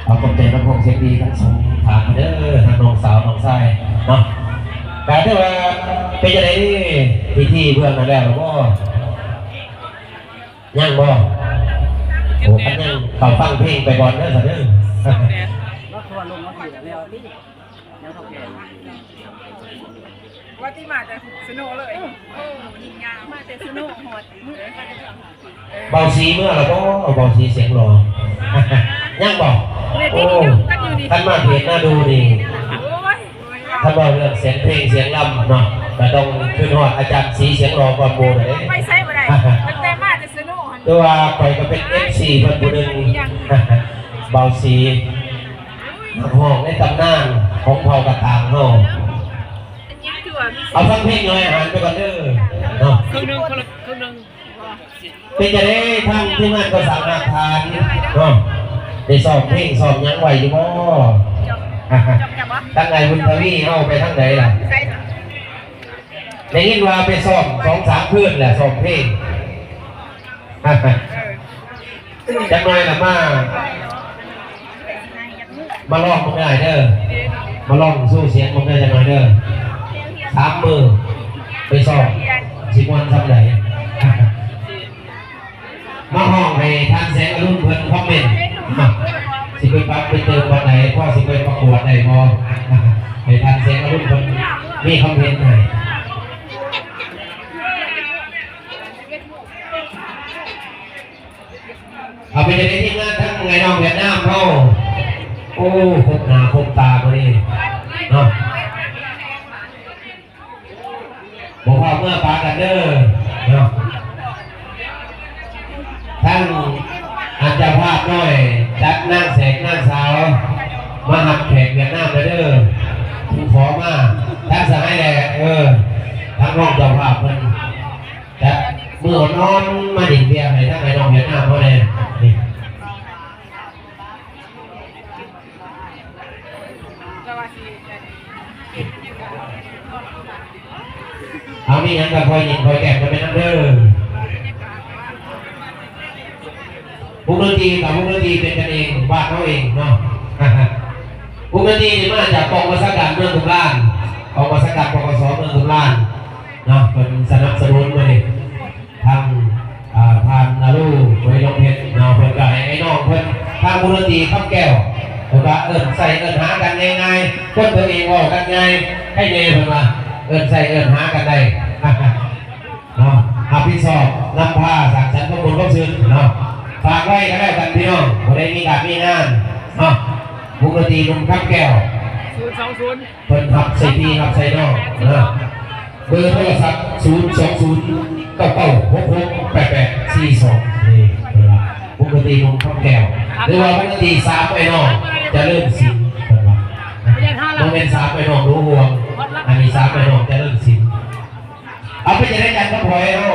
เอาขอบใจน้องพงเสียงดีทั้งสองถามมาเด้อทางน้องสาวน้องชายเนาะแต่ถ้าว่าเป็นยังไงพิธีเพื่อนมาแล้วก็ย่างบ่โอ้กันย่างเขาฟังเพลงไปก่อนเด้อสักเด้อแล้วทัวร์ลงมาทีแล้วยังเท่าแก่ว่าที่มาจากสโนเลยยิงยามาจากสโนหดมือเบาสีเมื่อเราก็เบาสีเสียงหล่อย่างบอกโอ้ท่านมาเพจน่าดูนี่ท่านบอกเรื่องเสียงเพลงเสียงลำเนาะแต่ต้องขึ้นหอดอาจารย์สีเสียงรอก่อนโมเลยไม่ใช่บ่ได้แต่มาจากสโนตัวคอยก็เป็นFCเพิ่นผู้หนึ่งเบาสีนักห้องในตำนานของเผ่ากระตางเฮาเอาฟังเพลงหน่อยอาหารไปก่อนเด้อเนาะครึ่งนึงคนละครึ่งนึงเป็นจะได้ทั้งที่งานก็สามารถทานเนาะได้สอบเพลงสอบยังไหวอยู่บ่ตั้งไงคุณทวีเฮาไปทั้งไหนล่ะได้ยินว่าไปสอบ2-3คืนแหละสอบเพลงจังหน่อยล่ะมาลองมึงได้เด้อมาลองสู้เสียงมึงได้จังหน่อยเด้อ3 มือไปสอบสิมวนทำไหนมาห้องให้ทางแสงอรุณเพิ่นคอมเมนต์สิไปปั๊บไปเติมวันไหนพ่อสิไปประกวดได้บ่ให้ทางแสงอรุณเพิ่นมีคอมเมนต์ให้เอาไปในที่งานทั้งไงน้องเวียดนามเขาโอ้พบหน้าพบตาพอดีเนาะบอกว่าเมื่อปากันเด้อเนาะท่านอาจจะพลาดน้อยจัดนั่งแสกนั่งสาวมาหักแขกเวียดนามเด้อทุกขอมาท่านสั่งให้แหละทั้งน้องเจ้าภาพมันจัดเมื่อนอนมาดิ่งเบียร์ให้ทั้งไอ้น้องเวียดนามเขาเลยเอามีงั้นก็คอยยิงคอยแก่งกันไปนั่นเด้อวงดนตรีกับวงดนตรีเป็นกันเองบ้านเขาเองเนาะวงดนตรีนี่มาจากกองวัสดุเมืองตุลาอกองวัสดุปกสเมืองตุลาเนาะเป็นสนับสนุนมาเลยทางทานนาลูไว้ลงเพชรเนาะเพื่อนกับไอ้น้องเพื่อนทางวงดนตรีข้ามแก้วเพื่อนว่าใส่หากันง่ายๆคนตัวเองว่ากันง่ายให้เนยเพื่อนว่าใส่หากันได้เนาะพี่สอบนำผ้าสั่งฉันข้อมูลข้อมูลเนาะฝากไว้ก็ได้กันพี่น้องวันนี้มีการมีงานเนาะวงดนตรีนุ่มข้ามแก้ว020เพิ่นทับใส่พี่ทับใส่น้องนะเบอร์โทรศัพท์020-9966-8842นี่วงดนตรีนุ่มข้ามแก้วหรือว่าวงดนตรี3ไอ้น้องจะเริ่มสิมันเป็น3ไอ้น้องรู้ห่วงอันนี้3ไอ้น้องจะเริ่มสิเอาไปจะได้กันก็พอแล้ว